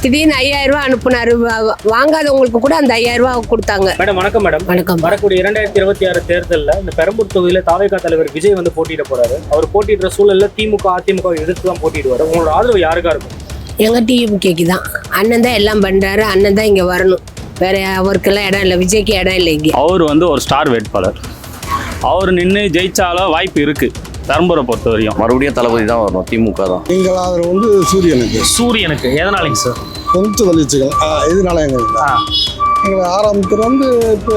திடீர்னு 5000 ரூபாய் அனுப்புனாரு. வாங்காதவங்களுக்கு கூட அந்த 5000 ரூபாய் கொடுத்தாங்க. மேடம் வணக்கம். மேடம் வணக்கம். வரக்கூடிய 2026 தேர்தலில் இந்த பெரம்பூர் தொகுதியில தாவேகா தலைவர் விஜய் வந்து போட்டியிட போறாரு. அவர் போட்டியிடுற சூழல்ல திமுக அதிமுக எதிர்த்து தான் போட்டியிடுவாரு. உங்களோட ஆதரவு யாருக்கா இருக்கும்? எங்க டிஎம்கேக்கு தான். அண்ணன் தான் எல்லாம் பண்றாரு. அண்ணன் தான் இங்க வரணும். வேற அவருக்கெல்லாம் இடம் இல்லை. விஜய்க்கு இடம் இல்லை இங்க. அவர் வந்து ஒரு ஸ்டார் வேட்பாளர். அவர் நின்று ஜெயிச்சாலும் வாய்ப்பு இருக்கு. பெரம்பூரை பொறுத்த வரையும் மறுபடியும் தளபதி தான் வரணும். திமுக தான். எங்கள் ஆதரவு வந்து சூரியனுக்கு எதனாலங்க சார்? கொஞ்சம் வலிச்சுக்கலாம். இதனால எங்களை ஆரம்பத்தில் வந்து இப்போ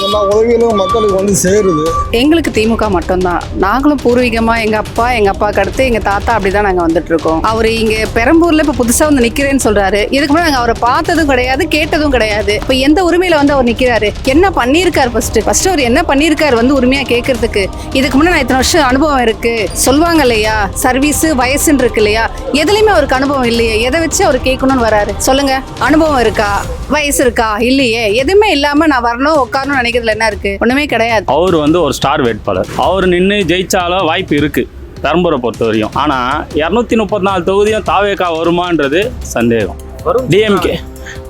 எல்லா உதவிகளும் மக்களுக்கு வந்து சேருது. எங்களுக்கு திமுக மட்டும்தான். நாங்களும் பூர்வீகமாக எங்கள் அப்பாவுக்கு அடுத்து எங்கள் தாத்தா அப்படி தான் நாங்கள் வந்துட்டுருக்கோம். அவர் இங்கே பெரம்பூரில் இப்போ புதுசாக வந்து நிற்கிறேன்னு சொல்கிறாரு. இதுக்கு முன்னாடி நாங்கள் அவரை பார்த்ததும் கிடையாது, கேட்டதும் கிடையாது. இப்போ எந்த உரிமையில் வந்து அவர் நிற்கிறாரு, என்ன பண்ணியிருக்காரு, ஃபர்ஸ்ட் அவர் என்ன பண்ணியிருக்காரு வந்து உரிமையாக கேட்கறதுக்கு. இதுக்கு முன்னாடி நான் இத்தனை வருஷம் அனுபவம் இருக்குது சொல்லுவாங்க இல்லையா, சர்வீஸு வயசுன்னு இருக்கு இல்லையா, எதுலையுமே அவருக்கு அனுபவம் இல்லையே. எதை வச்சு அவர் கேட்கணும்னு வராரு சொல்லுங்க? அனுபவம் இருக்கா, வயசு இருக்கா? இல்லையே. எதுவுமே இல்லாம நான் வரணும் உட்காரணும் நினைக்கிறதுல என்ன இருக்கு? ஒண்ணுமே கிடையாது. அவர் வந்து ஒரு ஸ்டார் வேட்பாளர். அவர் நின்று ஜெயிச்சாலும் வாய்ப்பு இருக்கு பெரம்பூரை பொறுத்த வரையும். ஆனா 234 தொகுதியும் தாவேகா வருமான்றது சந்தேகம். டிஎம்கே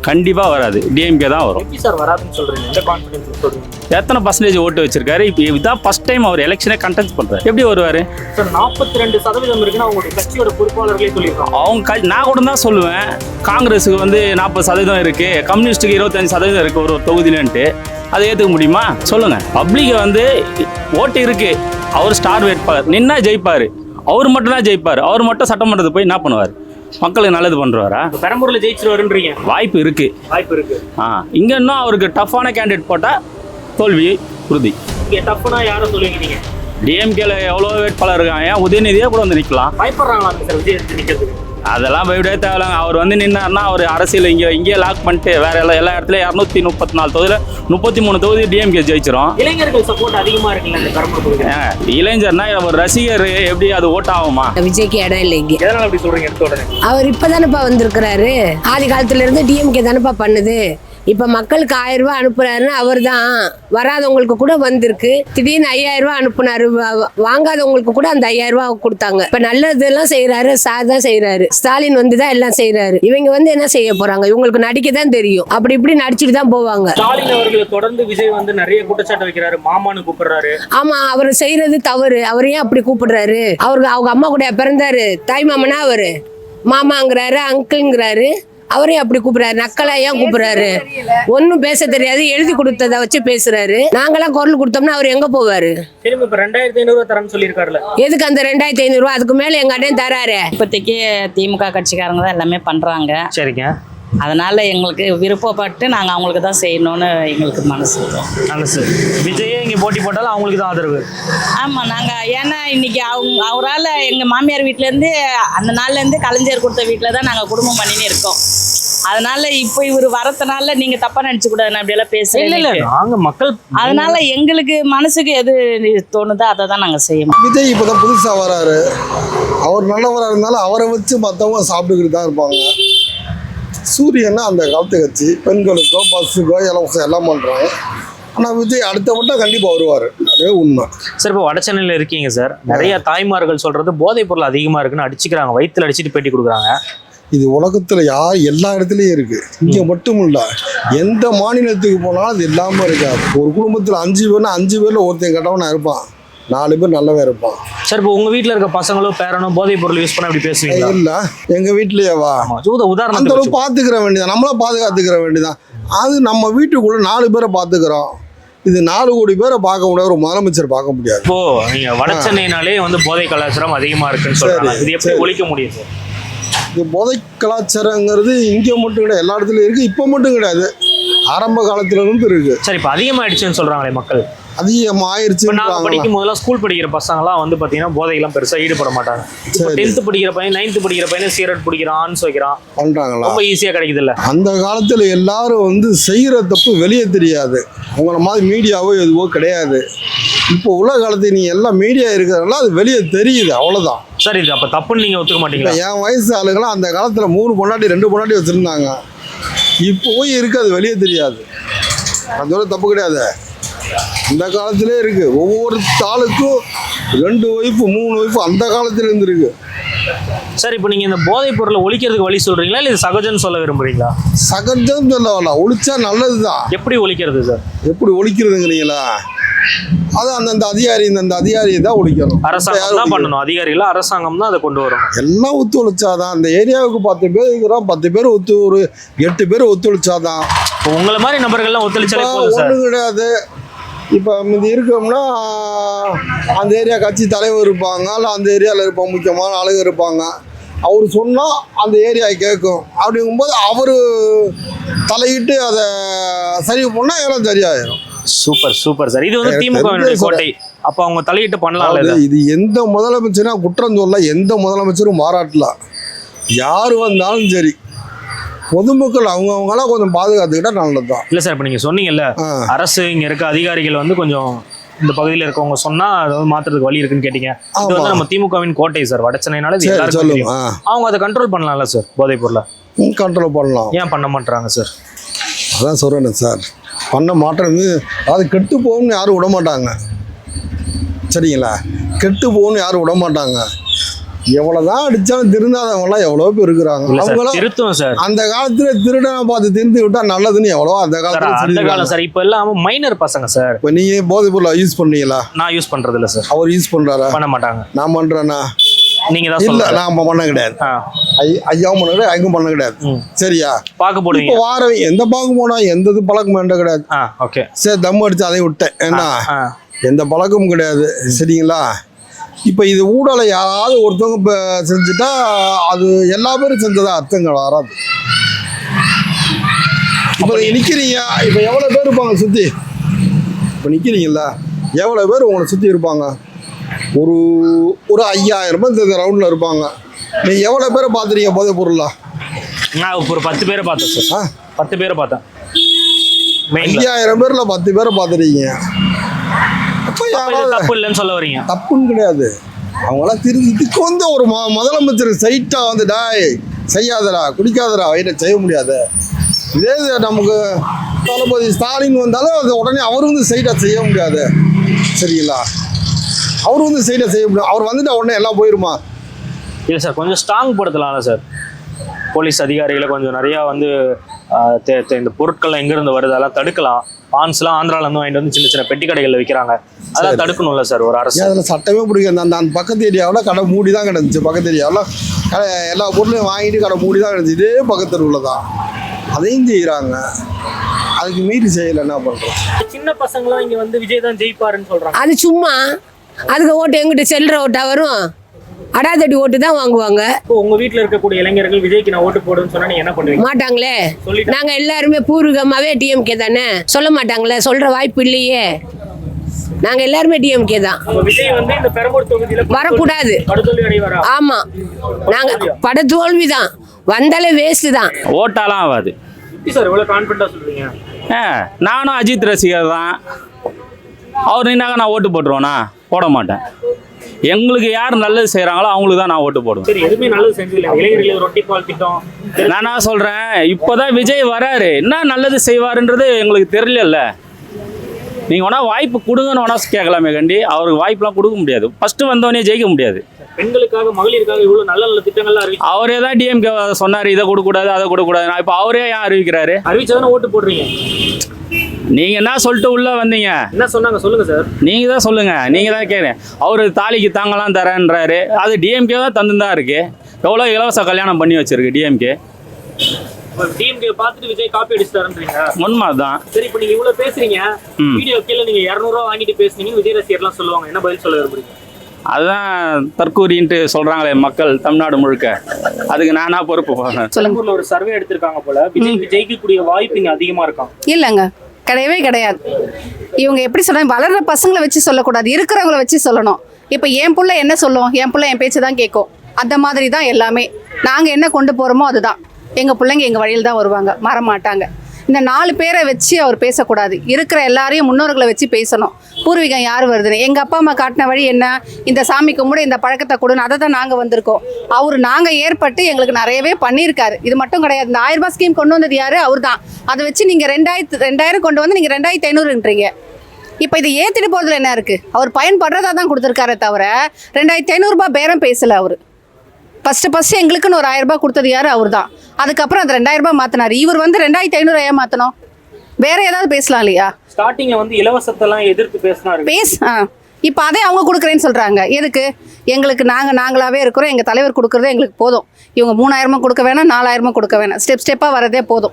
கண்டிப்பா வராது. டிஎம்கே தான் வரும். சார் வராதுன்னு சொல்றீங்க, எந்த கான்ஃபிடன்ஸ் சொல்றீங்க? எத்தனை பர்சன்டேஜ் ஓட்டு வச்சிருக்காரு? இப்போ இதான் ஃபர்ஸ்ட் டைம் அவர் எலெக்ஷனே கண்டெக்ட் பண்றாரு. எப்படி வருவாரு சார்? 42% இருக்குன்னு அவங்களுடைய கட்சியோட பொறுப்பாளர்களே சொல்லியிருக்காங்க. அவங்க நான் கூட தான் சொல்லுவேன், காங்கிரஸுக்கு வந்து 40% இருக்கு, கம்யூனிஸ்டுக்கு 25% இருக்கு ஒரு தொகுதியிலன்ட்டு. அதை ஏற்றுக்க முடியுமா சொல்லுங்க? பப்ளிக் வந்து ஓட்டு இருக்கு. அவர் ஸ்டார் வேட்பாளர், நின்னா ஜெயிப்பாரு. அவர் மட்டும் தான் ஜெயிப்பாரு. அவர் மட்டும் சட்டமன்றத்துக்கு போய் என்ன பண்ணுவார்? மக்களுக்கு நல்லது பண்றாரா? பெரம்பூர்ல ஜெயிச்சிருவாருன்றீங்க? வாய்ப்பு இருக்கு. இங்க இன்னும் அவருக்கு டஃப்பான கேண்டிடேட் போட்டா தோல்வி உறுதி. இங்க டஃப்னா யாரை சொல்லுவீங்க நீங்க? டிஎம்கேல எவ்வளோ வேட்பாளர் இருக்காங்க. ஏன் உதயநிதியே கூட வந்து நிற்கலாம். பயப்படுறாங்களா சார் விஜய் நிற்கிறதுக்கு? அதெல்லாம் பயப்படவே தேவையில்ல. அவர் வந்து நின்னார்னா அவர் அரசியல் இங்கேயே லாக் பண்ணிட்டு வேற எல்லா இடத்துலயும் 234 தொகுதியில் 33 தொகுதி டிஎம்கே ஜெயிச்சிரும். இளைஞர்கள் சப்போர்ட் அதிகமா இருக்குல்ல இந்த பெரம்பூர் தொகுதியில்? இளைஞர்னா ஒரு ரசிகர் எப்படி அது ஓட் ஆகுமா? விஜய்க்கு இடம் இல்லை இங்க. எதனால அப்படி சொல்றீங்க? எடுத்த உடனே அவர் இப்பதானப்பா வந்திருக்கிறாரு. ஆதி காலத்துல இருந்து டிஎம்கே தானப்பா பண்ணுது. இப்ப மக்களுக்கு 1000 ரூபாய் அனுப்புறாருன்னு அவர் தான். வராதவங்களுக்கு கூட வந்திருக்கு. திடீர்னு 5000 ரூபாய் அனுப்புனாரு. வாங்காதவங்களுக்கு கூட அந்த 5000 ரூபாய் கொடுத்தாங்க. இப்ப நல்லதெல்லாம் செய்யறாரு. சார் தான் செய்யறாரு. ஸ்டாலின் வந்து தான் எல்லாம் செய்யறாரு. இவங்க வந்து என்ன செய்ய போறாங்க? இவங்களுக்கு நடிக்க தான் தெரியும். அப்படி இப்படி நடிச்சுட்டு தான் போவாங்க. ஸ்டாலின் அவர்கள் தொடர்ந்து விஜய் வந்து நிறைய குற்றச்சாட்டு வைக்கிறாரு. மாமான்னு கூப்பிடுறாரு. ஆமா, அவர் செய்யறது தவறு. அவர் ஏன் அப்படி கூப்பிடுறாரு? அவருக்கு அவங்க அம்மா கூட பிறந்தாரு. தாய் மாமனா அவரு மாமாங்கிறாரு, அங்கிள்ங்கிறாரு. அவரே அப்படி கூப்பிடுறாரு. நக்கலா ஏன் கூப்பிடுறாரு? ஒன்னும் பேச தெரியாது. எழுதி கொடுத்ததை வச்சு பேசுறாரு. நாங்கெல்லாம் குரல் கொடுத்தோம்னா அவர் எங்க போவாரு? திரும்ப இப்ப 2500 தரேன்னு சொல்லியிருக்காருல, எதுக்கு அந்த 2500 ரூபாய்? அதுக்கு மேல எங்க அண்ணன் தராரு. இப்போதைக்கு திமுக கட்சிக்காரங்க தான் எல்லாமே பண்றாங்க. சரிங்க. அதனால எங்களுக்கு விருப்பப்பட்டு நாங்கள் அவங்களுக்கு தான் செய்யணும்னு எங்களுக்கு மனசு. விஜயே இங்கே போட்டி போட்டாலும் அவங்களுக்கு தான் ஆதரவு. ஆமாம், நாங்கள் ஏன்னா இன்னைக்கு அவரால் எங்கள் மாமியார் வீட்டிலேருந்து அந்த நாள்லேருந்து கலைஞர் கொடுத்த வீட்டில் தான் நாங்கள் குடும்பம் பண்ணின்னு இருக்கோம். அதனால இப்போ இவர் வரதுனால நீங்க தப்பா நினைச்சு கூடாது. அப்படியெல்லாம் பேசுறீங்க. நாங்க மக்கள் அதனால எங்களுக்கு மனசுக்கு எது தோணுதோ அதை தான் நாங்கள் செய்யணும். விஜய் இப்போதான் புதுசா வராரு. அவர் நல்லவராக இருந்தாலும் அவரை வச்சு மற்றவங்க சாப்பிட்டுக்கிட்டு தான் இருப்பாங்க. சூரியன்னா அந்த காலத்து கட்சி, பெண்களுக்கோ பஸ்ஸுக்கோ இலவசம் எல்லாம் பண்ணுறாங்க. ஆனால் விஜய் அடுத்த மட்டும் கண்டிப்பாக வருவார். அதே உண்மை சார். இப்போ வட சென்னையில் இருக்கீங்க சார். நிறைய தாய்மார்கள் சொல்றது போதைப் பொருள் அதிகமாக இருக்குன்னு அடிச்சுக்கிறாங்க. வயிற்றுல அடிச்சுட்டு பேட்டி கொடுக்குறாங்க. இது உலகத்தில் எல்லா இடத்துலையும் இருக்குது. இங்கே மட்டும் இல்லை, எந்த மாநிலத்துக்கு போனாலும் அது இல்லாமல் இருக்காது. ஒரு குடும்பத்தில் 5 பேர்னா 5 பேரில் ஒருத்தன் கெட்டவனா இருப்பான், 4 பேர் நல்லவே இருப்பான். சார், இப்போ உங்கள் வீட்டில் இருக்க பசங்களும் பேரனும் போதைப் பொருள் யூஸ் பண்ண அப்படி பேசுவீங்க? இல்லை, எங்கள் வீட்லேயேவா உதாரணம் அந்த அளவு பார்த்துக்கிற வேண்டியதான். நம்மளாம் பாதுகாத்துக்கிற வேண்டியதான். அது நம்ம வீட்டுக்குள்ளே 4 பேரை பார்த்துக்கிறோம். இது 4 கோடி பேரை பார்க்க முடியாது, ஒரு முதலமைச்சர் பார்க்க முடியாது. இப்போ நீங்க வட சென்னைனாலே வந்து போதை கலாச்சாரம் அதிகமா இருக்குன்னு சொல்றாங்க. இது எப்படி ஒழிக்க முடியும் சார்? இது போதை கலாச்சாரங்கிறது இங்கே மட்டும் கிடையாது, எல்லா இடத்துலையும் இருக்குது. இப்போ மட்டும் கிடையாது, ஆரம்ப காலத்துல இருந்து இருக்குது. சரி, இப்போ அதிகமாகிடுச்சுன்னு சொல்கிறாங்களே மக்கள். அதிகமாயிருச்சு. நாங்கள் படிக்கும் போதெல்லாம் ஸ்கூல் படிக்கிற பசங்களாம் வந்து பார்த்தீங்கன்னா போதையெல்லாம் பெருசாக ஈடுபட மாட்டாங்க. 10th படிக்கிற பையன் 9th படிக்கிற பையனை சிகரெட் பிடிக்கிறான்னு வைக்கிறான் பண்ணுறாங்களா? ரொம்ப ஈஸியாக கிடைக்குது இல்லை? அந்த காலத்தில் எல்லாரும் வந்து செய்கிற தப்பு வெளியே தெரியாது. உங்களை மாதிரி மீடியாவோ எதுவோ கிடையாது. இப்போ உள்ள காலத்தில் நீங்கள் எல்லாம் மீடியா இருக்கிறதுனால அது வெளியே தெரியுது, அவ்வளோதான். சார், இது அப்போ தப்புன்னு நீங்கள் ஒத்துக்க மாட்டீங்களா? என் வயசு ஆளுங்களாம் அந்த காலத்தில் 3 பொண்டாட்டி 2 பொண்டாட்டி வச்சுருந்தாங்க. இப்போ போய் இருக்குது, அது வெளியே தெரியாது. அதோட தப்பு கிடையாது, இந்த காலத்திலே இருக்குது. ஒவ்வொரு ஆளுக்கும் 2 ஒய்ஃபு 3 ஒய்ஃபு அந்த காலத்துல இருந்து இருக்குது. சார் இப்போ நீங்கள் இந்த போதைப் பொருளை ஒழிக்கிறதுக்கு வழி சொல்கிறீங்களா இல்லை இது சகஜம்னு சொல்ல விரும்புறீங்களா? சகஜம் சொல்ல வரலாம், ஒழிச்சா நல்லது தான். எப்படி ஒழிக்கிறது சார்? எப்படி ஒழிக்கிறதுங்கிறீங்களா? அது அந்தந்த அதிகாரியை தான் ஒழிக்கணும். அரசாங்கம் தான் பண்ணணும், அதிகாரிகள் அரசாங்கம் தான் அதை கொண்டு வரணும். எல்லாம் ஒத்துழைச்சாதான். அந்த ஏரியாவுக்கு 10 பேர் இருக்கிறோம், 10 பேர் ஒரு 8 பேர் ஒத்துழைச்சாதான். உங்களை மாதிரி நபர்கள்லாம் ஒத்துழைச்சாலே போதும் சார். ஒன்றும் கிடையாது. இப்போ இது இருக்கோம்னா அந்த ஏரியா கட்சி தலைவர் இருப்பாங்க, இல்லை அந்த ஏரியாவில் இருப்பாங்க, முக்கியமான ஆளுங்க இருப்பாங்க. அவர் சொன்னால் அந்த ஏரியா கேட்கும். அப்படிங்கும்போது அவர் தலையிட்டு அதை சரி பண்ணால் எல்லாம் சரியாயிடும். Super super sir. இது வந்து திமுகவினுடைய கோட்டை. அப்போ அவங்க தலையிட்டு பண்ணலாம். இது எந்த முதலமைச்சரா குற்றம் சொல்ல, எந்த முதலமைச்சரும் மாறாட்டலாம். யார் வந்தாலும் சரி, பொதுமக்கள் அவங்களாம் கொஞ்சம் பாதுகாத்துக்கிட்டா நல்லது தான். இல்லை சார், இப்போ நீங்கள் சொன்னீங்கல்ல, அரசு இங்கே இருக்க அதிகாரிகள் வந்து கொஞ்சம் இந்த பகுதியில் இருக்கவங்க சொன்னா அதை வந்து மாத்துறதுக்கு வழி இருக்குன்னு கேட்டீங்க. இது வந்து நம்ம திமுகவின் கோட்டை சார், வடச்சென்னைனால இது எல்லாருக்கும் தெரியும். அவங்க அதை கண்ட்ரோல் பண்ணலாம்ல சார், போதைப் பொருளை கண்ட்ரோல் பண்ணலாம். ஏன் பண்ண மாட்டாங்க சார்? அதான் சொல்றேன் சார், பண்ண மாட்டேன். அது கெட்டு போகணும்னு யாரும் விட மாட்டாங்க. சரிங்களா? கெட்டு போகணும்னு யாரும் விட மாட்டாங்க. எவ்வளவுதான் அடிச்சாலும் திருந்தாதவங்களாம் எவ்வளோ பேர் இருக்கிறாங்க. திருத்தும் சார். அந்த காலத்துல திருடனை பார்த்து திருந்து விட்டா நல்லதுன்னு எவ்வளோ அந்த காலத்துல சார். இப்போ எல்லாம் மைனர் பசங்க சார். இப்போ நீங்க போதைப் பொருளை யூஸ் பண்ணீங்களா? நான் யூஸ் பண்றது இல்லை சார். அவர் யூஸ் பண்றாரா? பண்ண மாட்டாங்க. நான் பண்றேன்னா நீங்க தான் இல்ல, நான் பண்ண கிடையாது. ஐயாவும் பண்ண கிடையாது, ஐக்கும் பண்ண கிடையாது. சரியா? பாக்க போடுவீங்க. இப்போ வாரம் எந்த பாக்கு போனா எந்த இது பழக்கம் வேண்ட கிடையாது. ஓகே சரி, தம் அடிச்சு அதையும் விட்டேன். ஏன்னா எந்த பழக்கமும் கிடையாது. சரிங்களா? இப்போ இது ஊடலை யாராவது ஒருத்தவங்க இப்போ செஞ்சுட்டா அது எல்லா பேரும் செஞ்சதா அர்த்தங்கள் வராது. இப்போ நிற்கிறீங்க, இப்போ எவ்வளோ பேர் இருப்பாங்க சுற்றி? இப்போ நிற்கிறீங்கள, எவ்வளோ பேர் உங்களை சுற்றி இருப்பாங்க? ஒரு 5000 பேர் இந்த ரவுண்டில் இருப்பாங்க. நீங்கள் எவ்வளோ பேரை பார்த்துறீங்க போதைப் பொருளா? நான் ஒரு 10 பேரை பார்த்தேன் சார். 10 பேரை பார்த்தேன். 5000 பேரில் 10 பேரை பார்த்துறீங்க. தப்பு இல்லைன்னு சொல்ல வரீங்க? தப்புன்னு கிடையாது. அவங்களாம் இதுக்கு வந்து ஒரு முதலமைச்சர் சைட்டா வந்து டாய் செய்யாதடா, குடிக்காதடா, வயிற்ற செய்ய முடியாது. இதே நமக்கு தளபதி ஸ்டாலின் வந்தாலும் அது உடனே அவர் வந்து சைட்டா செய்ய முடியாது. சரிங்களா? அவர் வந்து சைட்டா செய்ய முடியாது. அவர் வந்துட்டு உடனே எல்லாம் போயிருமா? இல்லை சார், கொஞ்சம் ஸ்ட்ராங் படுத்தலாம்ல சார். போலீஸ் அதிகாரிகளை கொஞ்சம் நிறையா வந்து இந்த பொருட்கள் எங்கேருந்து வருது அதெல்லாம் தடுக்கலாம். பான்ஸ்லாம் ஆந்திராவிலேருந்து வாங்கிட்டு வந்து சின்ன சின்ன பெட்டி கடைகளில் விற்கிறாங்க. அதெல்லாம் தடுக்கணும்ல சார் ஒரு அரசு. அதில் சட்டமே பிடிக்காது. அந்த பக்கத்து ஏரியாவில் கடை மூடி தான் கிடந்துச்சு. பக்கத்து ஏரியாவில் கடை எல்லா பொருளையும் வாங்கிட்டு கடை மூடி தான் கிடந்துச்சு. இதே பக்கத்தில் உள்ளதான் அதையும் செய்கிறாங்க. அதுக்கு மீறி செய்யலை, என்ன பண்ணுறோம்? சின்ன பசங்களாம் இங்கே வந்து விஜய் தான் ஜெயிப்பாருன்னு சொல்கிறாங்க. அது சும்மா அதுக்கு ஓட்டு எங்கிட்ட செல்ற ஓட்டா வரும், அடாதடி ஓட்டு தான் வாங்குவாங்க. இப்போ உங்க வீட்டில் இருக்கக்கூடிய இளைஞர்கள் விஜய்க்கு நான் ஓட்டு போடுன்னு சொன்னா நீங்க என்ன பண்ணுவீங்க? மாட்டாங்களே. நாங்க எல்லாருமே பூர்வீகமாவே டிஎம்கே தானே. சொல்ல மாட்டாங்களே, சொல்ற வாய்ப்பு இல்லையே. நாங்க எல்லாருமே டிஎம்கே தான். விஜய் வந்து இந்த பெரம்பூர் தொகுதியில வரக்கூடாது. படுதோல்வி அடைவாரா? ஆமா, நாங்க படுதோல்வி தான். வந்தாலே வேஸ்ட் தான். ஓட்டாலாம் ஆகாது சார். இவ்வளவு கான்ஃபிடண்டா சொல்றீங்க? நானும் அஜித் ரசிகர் தான். அவர் நின்னாக நான் ஓட்டு போட்டுருவேனா? போட மாட்டேன். எங்களுக்கு யார் நல்லது செய்கிறாங்களோ அவங்களுக்கு தான் நான் ஓட்டு போடுவேன். சரி, எதுவுமே நல்லது செஞ்சதில்லை. இளைஞர்களுக்கு ரொட்டி பால் திட்டம் நான் என்ன சொல்கிறேன், இப்போதான் விஜய் வராரு, என்ன நல்லது செய்வாருன்றது எங்களுக்கு தெரியல. நீங்கள் வேணா வாய்ப்பு கொடுங்கன்னு வேணா கேட்கலாமே கண்டி, அவருக்கு வாய்ப்புலாம் கொடுக்க முடியாது. ஃபஸ்ட்டு வந்தவனே ஜெயிக்க முடியாது. பெண்களுக்காக மகளிருக்காக இவ்வளோ நல்ல நல்ல திட்டங்கள்லாம் அறிவிச்சு அவரே தான் டிஎம்கே சொன்னார், இதை கொடுக்கக்கூடாது அதை கொடுக்கக்கூடாது. நான் இப்போ அவரே ஏன் அறிவிக்கிறாரு? அறிவிச்சாதானே ஓட்டு போடுறீங்க. நீங்கள் என்ன சொல்லிட்டு உள்ளே வந்தீங்க? என்ன சொன்னாங்க சொல்லுங்க சார். நீங்கள் தான் சொல்லுங்கள், நீங்கள் தான் கேட்குறேன். அவர் தாலிக்கு தாங்கலாம் தரேன்றாரு. அது டிஎம்கே தான் தந்து தான் இருக்குது. எவ்வளோ இலவச கல்யாணம் பண்ணி வச்சிருக்கு டிஎம்கே. டிஎம்கே பார்த்துட்டு விஜய் காப்பி அடிச்சுட்டாருன்றீங்க? உண்மை தான். சரி, இப்போ நீங்கள் இவ்வளோ பேசுறீங்க, வீடியோ கீழே நீங்கள் 200 ரூபா வாங்கிட்டு பேசுனீங்கன்னு விஜய் ரசிகர்லாம் சொல்லுவாங்க. என்ன பதில் சொல்ல விரும்புறீங்க? அதுதான் தற்கூரின்ட்டு சொல்கிறாங்களே மக்கள் தமிழ்நாடு முழுக்க. அதுக்கு நானா பொறுப்பு போகிறேன். சொல்லுங்க. ஒரு சர்வே எடுத்திருக்காங்க போல, விஜய்க்கு ஜெயிக்கக்கூடிய வாய்ப்பு இங்கே அதிகமாக இருக்கும். இல்லைங்க, கிடையவே கிடையாது. இவங்க எப்படி சொல்றாங்க, வளர்ற பசங்களை வச்சு சொல்லக்கூடாது, இருக்கிறவங்கள வச்சு சொல்லணும். இப்போ என் புள்ள என்ன சொல்லும், என் புள்ள என் பேச்சு தான் கேட்கும். அந்த மாதிரி தான் எல்லாமே. நாங்கள் என்ன கொண்டு போகிறோமோ அதுதான். எங்கள் பிள்ளைங்க எங்கள் வழியில் தான் வருவாங்க, மாறமாட்டாங்க. இந்த 4 பேரை வச்சு அவர் பேசக்கூடாது. இருக்கிற எல்லாரையும் முன்னோர்களை வச்சு பேசணும். பூர்வீகம் யார் வருதுன்னு எங்கள் அப்பா அம்மா காட்டின வழி என்ன, இந்த சாமி கும்பிட இந்த பழக்கத்தை கொடுன்னு அதை தான் நாங்கள் வந்திருக்கோம். அவர் நாங்கள் ஏற்பட்டு எங்களுக்கு நிறையவே பண்ணியிருக்காரு. இது மட்டும் கிடையாது. இந்த 1000 ரூபாய் ஸ்கீம் கொண்டு வந்தது யார்? அவர் தான். அதை வச்சு நீங்கள் 2000 கொண்டு வந்து நீங்கள் 2500ன்றீங்க. இப்போ இதை ஏற்றிட்டு போகிறதுல என்ன இருக்குது? அவர் பயன்படுறதா தான் கொடுத்துருக்காரே தவிர 2500 ரூபாய் பேரம் பேசலை அவர். ஃபர்ஸ்ட் எங்களுக்குன்னு ஒரு 1000 ரூபாய் கொடுத்தது யாரு? அவர் தான். அதுக்கப்புறம் அந்த 2000 ரூபாய் மாத்தினாரு. இவர் வந்து 2500 ஏன் மாத்தணும்? வேற ஏதாவது பேசலாம் இல்லையா? ஸ்டார்டிங்ல வந்து இலவசத்தெல்லாம் எதிர்த்து பேசினாரு. இப்போ அதே அவங்க கொடுக்குறேன்னு சொல்றாங்க. எதுக்கு? எங்களுக்கு நாங்களாவே இருக்கிறோம், எங்க தலைவர் கொடுக்குறதே எங்களுக்கு போதும். இவங்க 3000 கொடுக்க வேணாம், 4000 கொடுக்க வேணாம், ஸ்டெப்பாக வரதே போதும்.